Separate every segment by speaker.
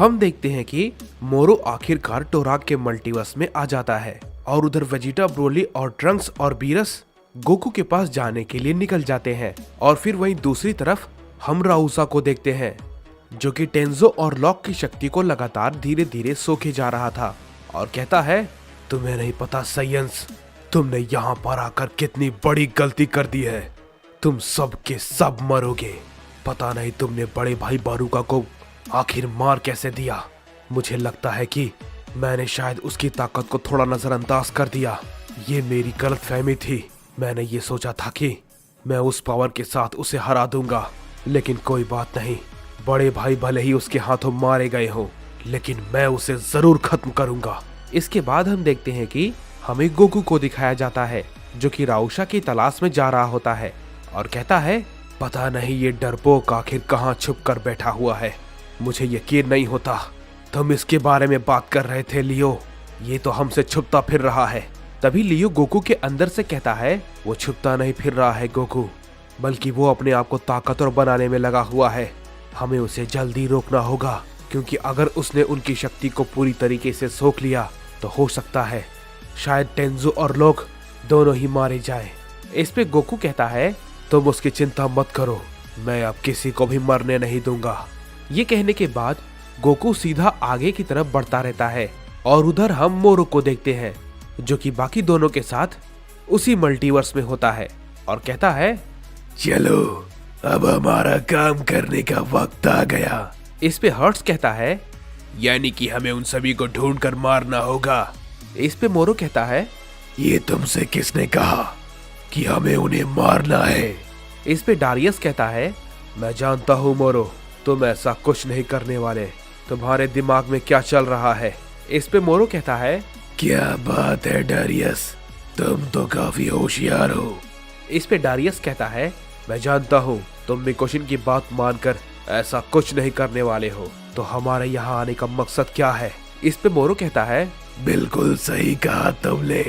Speaker 1: हम देखते हैं कि मोरो आखिरकार टोराक के मल्टीवर्स में आ जाता है और उधर वेजिटा, ब्रोली और ट्रंक्स और बीरस गोकू के पास जाने के लिए निकल जाते हैं। और फिर वहीं दूसरी तरफ हम राउसा को देखते हैं जो कि टेंजो और लॉक की शक्ति को लगातार धीरे धीरे सोखे जा रहा था और कहता है, तुम्हें नहीं पता साइंस, तुमने यहाँ पर आकर कितनी बड़ी गलती कर दी है। तुम सब के सब मरोगे। पता नहीं तुमने बड़े भाई बारूका को आखिर मार कैसे दिया। मुझे लगता है कि मैंने शायद उसकी ताकत को थोड़ा नजरअंदाज कर दिया। ये मेरी गलतफहमी थी। मैंने ये सोचा था कि मैं उस पावर के साथ उसे हरा दूंगा, लेकिन कोई बात नहीं। बड़े भाई भले ही उसके हाथों मारे गए हों, लेकिन मैं उसे जरूर खत्म करूंगा। इसके बाद हम देखते हैं कि हमें गोकू को दिखाया जाता है जो कि राउशा की तलाश में जा रहा होता है और कहता है, पता नहीं ये डरपोक आखिर कहाँ छुप कर बैठा हुआ है। मुझे यकीन नहीं होता तुम इसके बारे में बात कर रहे थे लियो। ये तो हमसे छुपता फिर रहा है। तभी लियो गोकू के अंदर से कहता है, वो छुपता नहीं फिर रहा है गोकू, बल्कि वो अपने आप को ताकतवर बनाने में लगा हुआ है। हमें उसे जल्दी रोकना होगा, क्योंकि अगर उसने उनकी शक्ति को पूरी तरीके से सोख लिया तो हो सकता है शायद टेंजो और लोग दोनों ही मारे जाएं। इस पे गोकू कहता है, तुम उसकी चिंता मत करो, मैं अब किसी को भी मरने नहीं दूंगा। ये कहने के बाद गोकू सीधा आगे की तरफ बढ़ता रहता है और उधर हम मोरो को देखते हैं जो कि बाकी दोनों के साथ उसी मल्टीवर्स में होता है और कहता है,
Speaker 2: चलो अब हमारा काम करने का वक्त आ गया।
Speaker 1: इस पे हर्ट्स कहता है,
Speaker 2: यानी कि हमें उन सभी को ढूंढ कर मारना होगा।
Speaker 1: इस पे मोरो कहता है,
Speaker 2: ये तुमसे किसने कहा कि हमें उन्हें मारना है?
Speaker 1: इस पे डारियस कहता है, मैं जानता हूँ मोरो, तुम ऐसा कुछ नहीं करने वाले। तुम्हारे दिमाग में क्या चल रहा है? इस पे मोरो कहता है,
Speaker 2: क्या बात है डारियस, तुम तो काफी होशियार हो।
Speaker 1: इस पे डारियस कहता है, मैं जानता हूँ तुम मिकोशिन की बात मानकर ऐसा कुछ नहीं करने वाले हो, तो हमारे यहाँ आने का मकसद क्या है? इस पे मोरो कहता है,
Speaker 2: बिल्कुल सही कहा तुमने।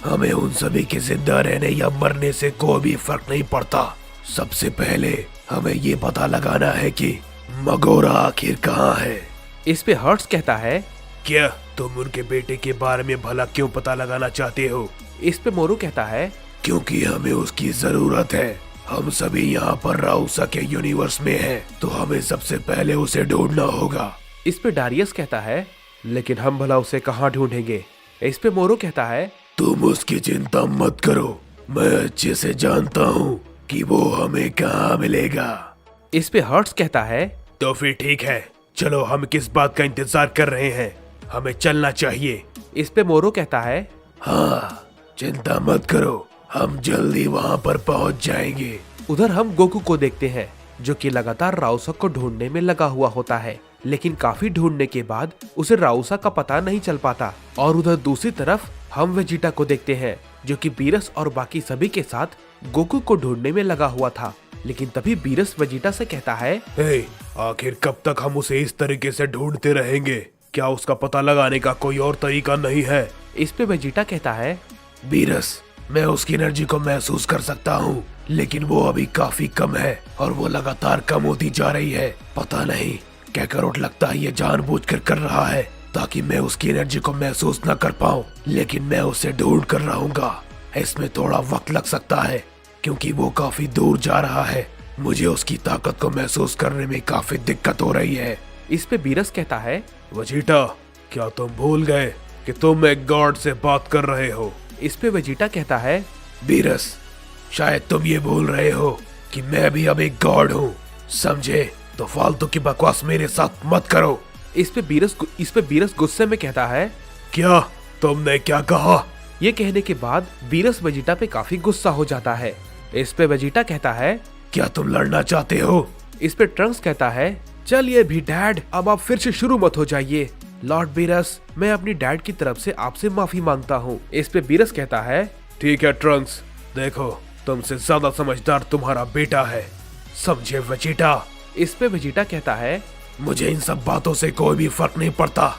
Speaker 2: हमें उन सभी के जिंदा रहने या मरने से कोई भी फर्क नहीं पड़ता। सबसे पहले हमें ये पता लगाना है कि मगोरा आखिर कहाँ है।
Speaker 1: इस पे हर्ट्स कहता है,
Speaker 2: क्या तुम उनके बेटे के बारे में भला क्यों पता लगाना चाहते हो?
Speaker 1: इस पे मोरो कहता है,
Speaker 2: क्योंकि हमें उसकी जरूरत है। हम सभी यहाँ पर राउसा के यूनिवर्स में हैं, तो हमें सबसे पहले उसे ढूंढना होगा।
Speaker 1: इस पे डारियस कहता है, लेकिन हम भला उसे कहाँ ढूंढेंगे? इस पे मोरो कहता है,
Speaker 2: तुम उसकी चिंता मत करो, मैं अच्छे से जानता हूँ कि वो हमें कहाँ मिलेगा।
Speaker 1: इस पे हर्ट्स कहता है,
Speaker 2: तो फिर ठीक है, चलो हम किस बात का इंतजार कर रहे हैं, हमें चलना चाहिए।
Speaker 1: इस पे मोरो कहता है,
Speaker 2: हाँ चिंता मत करो, हम जल्दी वहाँ पर पहुँच जाएंगे।
Speaker 1: उधर हम गोकू को देखते हैं जो कि लगातार राउसा को ढूंढने में लगा हुआ होता है, लेकिन काफी ढूंढने के बाद उसे राउसा का पता नहीं चल पाता। और उधर दूसरी तरफ हम वेजिटा को देखते हैं जो कि बीरस और बाकी सभी के साथ गोकू को ढूंढने में लगा हुआ था। लेकिन तभी बीरस वेजिटा से कहता है,
Speaker 2: हे, आखिर कब तक हम उसे इस तरीके से ढूंढते रहेंगे? क्या उसका पता लगाने का कोई और तरीका नहीं है?
Speaker 1: इस पे वेजिटा कहता है,
Speaker 2: बीरस, मैं उसकी एनर्जी को महसूस कर सकता हूँ, लेकिन वो अभी काफी कम है और वो लगातार कम होती जा रही है। पता नहीं कैकरोट लगता है ये जानबूझकर कर रहा है ताकि मैं उसकी एनर्जी को महसूस न कर पाऊँ, लेकिन मैं उसे ढूंढ कर रहूंगा। इसमें थोड़ा वक्त लग सकता है क्योंकि वो काफी दूर जा रहा है। मुझे उसकी ताकत को महसूस करने में काफी दिक्कत हो रही है।
Speaker 1: इस पे बीरस कहता है,
Speaker 2: वेजिटा, क्या तुम भूल गए कि तुम एक गॉड से बात कर रहे हो?
Speaker 1: इस पे वेजिटा कहता है,
Speaker 2: बीरस, शायद तुम ये भूल रहे हो कि मैं भी अब एक गॉड हूँ, समझे? तो फालतू की बकवास मेरे साथ मत करो।
Speaker 1: इस पे बीरस गुस्से में कहता है,
Speaker 2: क्या तुमने क्या कहा?
Speaker 1: ये कहने के बाद बीरस वेजिटा पे काफी गुस्सा हो जाता है। इस पे वेजिटा कहता है,
Speaker 2: क्या तुम लड़ना चाहते हो?
Speaker 1: इस पे ट्रंक्स कहता है, चलिए भी डैड, अब आप फिर से शुरू मत हो जाइए। लॉर्ड बीरस, मैं अपनी डैड की तरफ से आपसे माफी मांगता हूँ। इस पे बीरस कहता है,
Speaker 2: ठीक है ट्रंक्स, देखो तुमसे ज्यादा समझदार तुम्हारा बेटा है, समझे वेजिटा?
Speaker 1: इस पे वेजिटा कहता है,
Speaker 2: मुझे इन सब बातों से कोई भी फर्क नहीं पड़ता,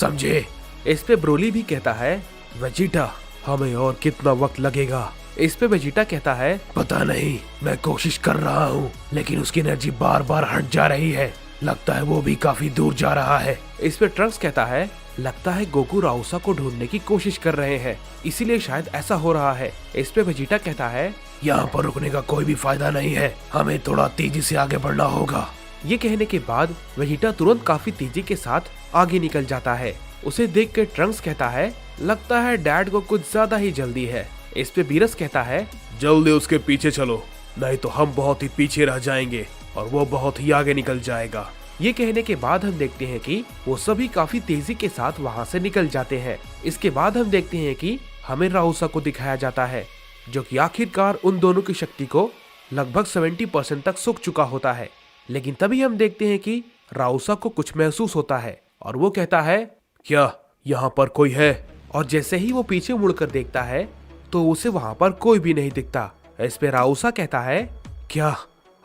Speaker 2: समझे?
Speaker 1: इस पे ब्रोली भी कहता है,
Speaker 2: वेजिटा, हमें और कितना वक्त लगेगा?
Speaker 1: इस पे वेजिटा कहता है,
Speaker 2: पता नहीं, मैं कोशिश कर रहा हूँ, लेकिन उसकी एनर्जी बार बार हट जा रही है। लगता है वो भी काफी दूर जा रहा है।
Speaker 1: इस पे ट्रंक्स कहता है लगता है गोकू राउसा को ढूंढने की कोशिश कर रहे हैं, इसीलिए शायद ऐसा हो रहा है। इस पे वेजिटा कहता है
Speaker 2: यहाँ पर रुकने का कोई भी फायदा नहीं है, हमें थोड़ा तेजी से आगे बढ़ना होगा।
Speaker 1: ये कहने के बाद वेजिटा तुरंत काफी तेजी के साथ आगे निकल जाता है। उसे देख कर ट्रंक्स कहता है लगता है डैड को कुछ ज्यादा ही जल्दी है। इस पे बीरस कहता है
Speaker 2: जल्दी उसके पीछे चलो, नहीं तो हम बहुत ही पीछे रह जाएंगे और वो बहुत ही आगे निकल जाएगा।
Speaker 1: ये कहने के बाद हम देखते हैं कि वो सभी काफी तेजी के साथ वहाँ से निकल जाते हैं। इसके बाद हम देखते हैं कि हमें राउसा को दिखाया जाता है, जो कि आखिरकार उन दोनों की शक्ति को लगभग 70% तक सूख चुका होता है। लेकिन तभी हम देखते हैं कि राउसा को कुछ महसूस होता है और वो कहता है
Speaker 2: क्या यहाँ पर कोई है?
Speaker 1: और जैसे ही वो पीछे मुड़कर देखता है तो उसे वहाँ पर कोई भी नहीं दिखता। इस पे राउसा कहता है
Speaker 2: क्या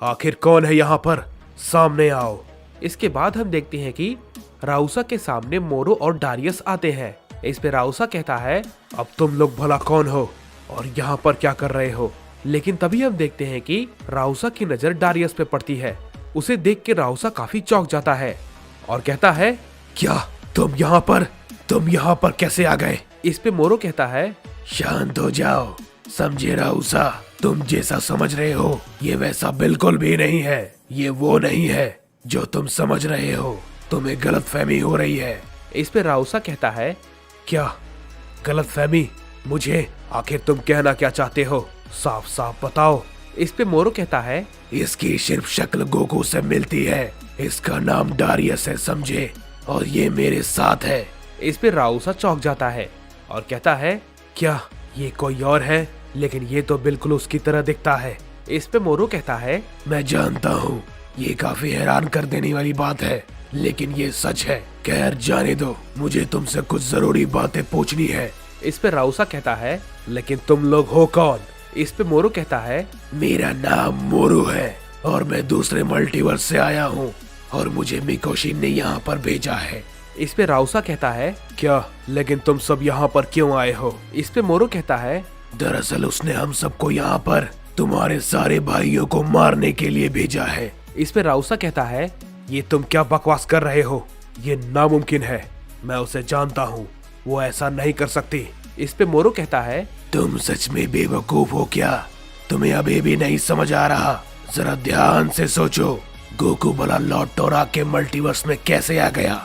Speaker 2: आखिर कौन है यहाँ पर? सामने आओ।
Speaker 1: इसके बाद हम देखते हैं कि राउसा के सामने मोरो और डारियस आते हैं। इस पे राउसा कहता है
Speaker 2: अब तुम लोग भला कौन हो
Speaker 1: और यहाँ पर क्या कर रहे हो? लेकिन तभी हम देखते हैं कि राउसा की नजर डारियस पे पड़ती है। उसे देख के राउसा काफी चौंक जाता है और कहता है
Speaker 2: क्या तुम यहाँ पर कैसे आ गए?
Speaker 1: इस पे मोरो कहता है
Speaker 2: शांत हो जाओ, समझे राउसा, तुम जैसा समझ रहे हो ये वैसा बिल्कुल भी नहीं है। ये वो नहीं है जो तुम समझ रहे हो, तुम्हें गलतफहमी हो रही है।
Speaker 1: इस पे राउसा कहता है
Speaker 2: क्या गलतफहमी? मुझे आखिर तुम कहना क्या चाहते हो? साफ साफ बताओ।
Speaker 1: इस पे मोरो कहता है
Speaker 2: इसकी सिर्फ शक्ल गोकू से मिलती है, इसका नाम डारियस है, समझे, और ये मेरे साथ है।
Speaker 1: इस पे राउसा चौंक जाता है और कहता है
Speaker 2: क्या ये कोई और है? लेकिन ये तो बिल्कुल उसकी तरह दिखता है।
Speaker 1: इस पे मोरो कहता है
Speaker 2: मैं जानता हूँ ये काफी हैरान कर देने वाली बात है, लेकिन ये सच है। खैर जाने दो, मुझे तुमसे कुछ जरूरी बातें पूछनी है।
Speaker 1: इस पे राउसा कहता है
Speaker 2: लेकिन तुम लोग हो कौन?
Speaker 1: इस पे मोरो कहता है
Speaker 2: मेरा नाम मोरू है और मैं दूसरे मल्टीवर्स से आया हूँ और मुझे मिकोशिन ने यहाँ पर भेजा है।
Speaker 1: इस पे राउसा कहता है
Speaker 2: क्या लेकिन तुम सब यहाँ पर क्यों आए हो?
Speaker 1: इस पे मोरो कहता है
Speaker 2: दरअसल उसने हम सबको यहाँ पर तुम्हारे सारे भाइयों को मारने के लिए भेजा है।
Speaker 1: इस पे राउसा कहता है
Speaker 2: ये तुम क्या बकवास कर रहे हो? ये नामुमकिन है, मैं उसे जानता हूँ, वो ऐसा नहीं कर सकती।
Speaker 1: इस पे मोरो कहता है
Speaker 2: तुम सच में बेवकूफ हो क्या? तुम्हें अभी भी नहीं समझ आ रहा? जरा ध्यान से सोचो, गोकू भला लॉर्ड टोराक के मल्टीवर्स में कैसे आ गया?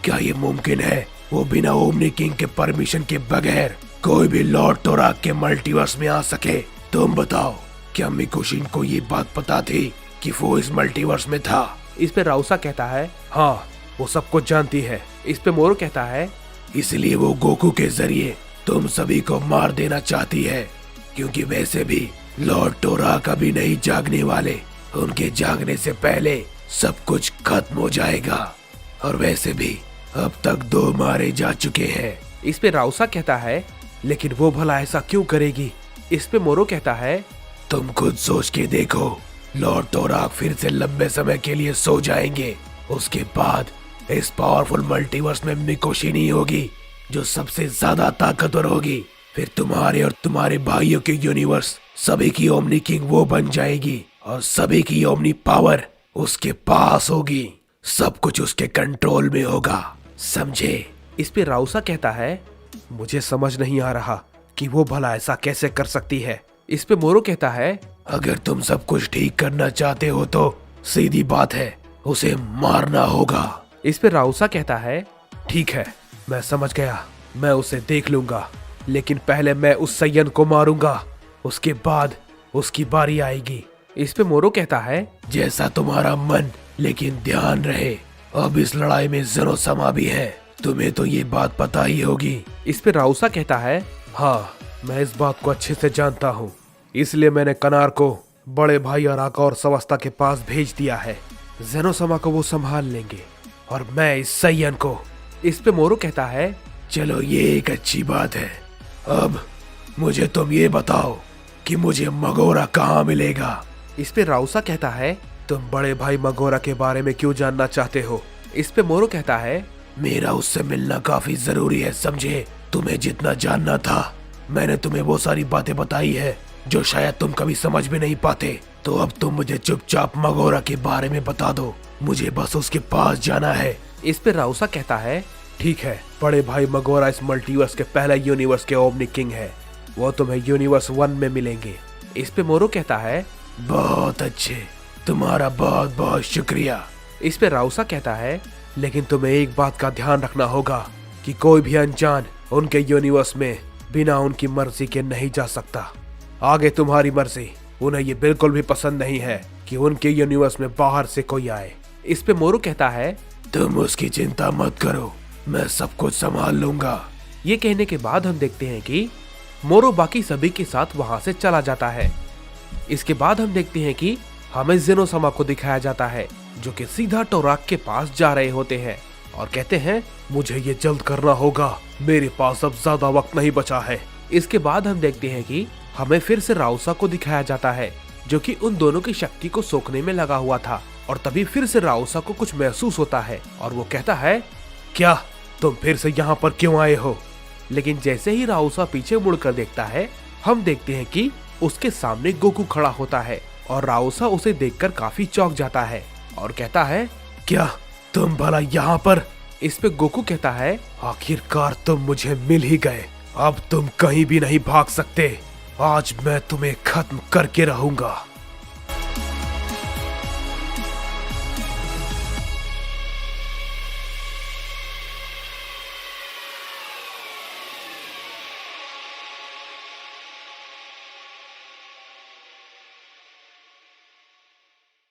Speaker 2: क्या ये मुमकिन है? वो बिना ओमनी किंग के परमिशन के बगैर कोई भी लॉर्ड टोराक के मल्टीवर्स में आ सके? तुम बताओ, क्या मिकोशिन को ये बात पता थी कि वो इस मल्टीवर्स में था?
Speaker 1: इस पे राउसा कहता है
Speaker 2: हाँ, वो सब कुछ जानती है।
Speaker 1: इस पे मोरो कहता है
Speaker 2: इसलिए वो गोकू के जरिए तुम सभी को मार देना चाहती है, क्योंकि वैसे भी लॉर्ड टोराक अभी नहीं जागने वाले, उनके जागने से पहले सब कुछ खत्म हो जाएगा। और वैसे भी अब तक 2 मारे जा चुके हैं।
Speaker 1: इस पे राउसा कहता है
Speaker 2: लेकिन वो भला ऐसा क्यों करेगी?
Speaker 1: इस पे मोरो कहता है
Speaker 2: तुम खुद सोच के देखो, लॉर्ड टोराक फिर से लंबे समय के लिए सो जाएंगे। उसके बाद इस पावरफुल मल्टीवर्स में मिकोशिन ही होगी जो सबसे ज्यादा ताकतवर होगी। फिर तुम्हारे और तुम्हारे भाइयों के यूनिवर्स सभी की ओमनी किंग वो बन जाएगी और सभी की ओमनी पावर उसके पास होगी। सब कुछ उसके कंट्रोल में होगा, समझे?
Speaker 1: इस पे राउसा कहता है
Speaker 2: मुझे समझ नहीं आ रहा कि वो भला ऐसा कैसे कर सकती है।
Speaker 1: इस पे मोरो कहता है
Speaker 2: अगर तुम सब कुछ ठीक करना चाहते हो तो सीधी बात है, उसे मारना होगा।
Speaker 1: इस पे राउसा कहता है
Speaker 2: ठीक है, मैं समझ गया, मैं उसे देख लूंगा, लेकिन पहले मैं उस सैयन को मारूंगा, उसके बाद उसकी बारी आएगी।
Speaker 1: इस पे मोरो कहता है
Speaker 2: जैसा तुम्हारा मन, लेकिन ध्यान रहे अब इस लड़ाई में ज़ेनोसमा भी है, तुम्हें तो ये बात पता ही होगी।
Speaker 1: इस पे राउसा कहता है
Speaker 2: हाँ, मैं इस बात को अच्छे से जानता हूँ, इसलिए मैंने कनार को बड़े भाई अराका और सवस्ता के पास भेज दिया है। ज़ेनोसमा को वो संभाल लेंगे और मैं इस सैयन को।
Speaker 1: इस पे मोरो कहता है
Speaker 2: चलो ये एक अच्छी बात है। अब मुझे तुम ये बताओ कि मुझे मगोरा कहाँ मिलेगा?
Speaker 1: इस पे राउसा कहता है
Speaker 2: तुम बड़े भाई मगोरा के बारे में क्यों जानना चाहते हो?
Speaker 1: इस पे मोरो कहता है
Speaker 2: मेरा उससे मिलना काफी जरूरी है, समझे? तुम्हें जितना जानना था मैंने तुम्हें वो सारी बातें बताई है जो शायद तुम कभी समझ भी नहीं पाते। तो अब तुम मुझे चुपचाप मगोरा के बारे में बता दो। मुझे बस उसके पास जाना है।
Speaker 1: इस पे राउसा कहता है, ठीक है, बड़े भाई मगोरा इस मल्टीवर्स के पहले यूनिवर्स के ओमनी किंग है, वो तुम्हें यूनिवर्स 1 में मिलेंगे। इस पे मोरो कहता है,
Speaker 2: बहुत अच्छे, तुम्हारा बहुत बहुत शुक्रिया।
Speaker 1: इस पे राउसा कहता है, लेकिन तुम्हें एक बात का ध्यान रखना होगा कि कोई भी अनजान उनके यूनिवर्स में बिना उनकी मर्जी के नहीं जा सकता। आगे तुम्हारी मर्जी, उन्हें ये बिल्कुल भी पसंद नहीं है कि उनके यूनिवर्स में बाहर से कोई आए। इस पे मोरो कहता है,
Speaker 2: तुम उसकी चिंता मत करो, मैं सब कुछ संभाल लूंगा।
Speaker 1: ये कहने के बाद हम देखते हैं कि मोरो बाकी सभी के साथ वहां से चला जाता है। इसके बाद हम देखते हैं कि हमें जेनोसामा को दिखाया जाता है, जो कि सीधा टोराक के पास जा रहे होते हैं और कहते हैं, मुझे ये जल्द करना होगा, मेरे पास अब ज्यादा वक्त नहीं बचा है। इसके बाद हम देखते हैं कि हमें फिर से राउसा को दिखाया जाता है, जो कि उन दोनों की शक्ति को सोखने में लगा हुआ था। और तभी फिर से राउसा को कुछ महसूस होता है और वो कहता है,
Speaker 2: क्या तुम फिर से यहाँ पर क्यों आए हो?
Speaker 1: लेकिन जैसे ही राउसा पीछे मुड़कर देखता है, हम देखते हैं कि उसके सामने गोकू खड़ा होता है और राउसा उसे देखकर काफी चौंक जाता है और कहता है,
Speaker 2: क्या तुम भला यहाँ पर?
Speaker 1: इस पे गोकू कहता है,
Speaker 2: आखिरकार तुम मुझे मिल ही गए, अब तुम कहीं भी नहीं भाग सकते, आज मैं तुम्हें खत्म करके रहूंगा।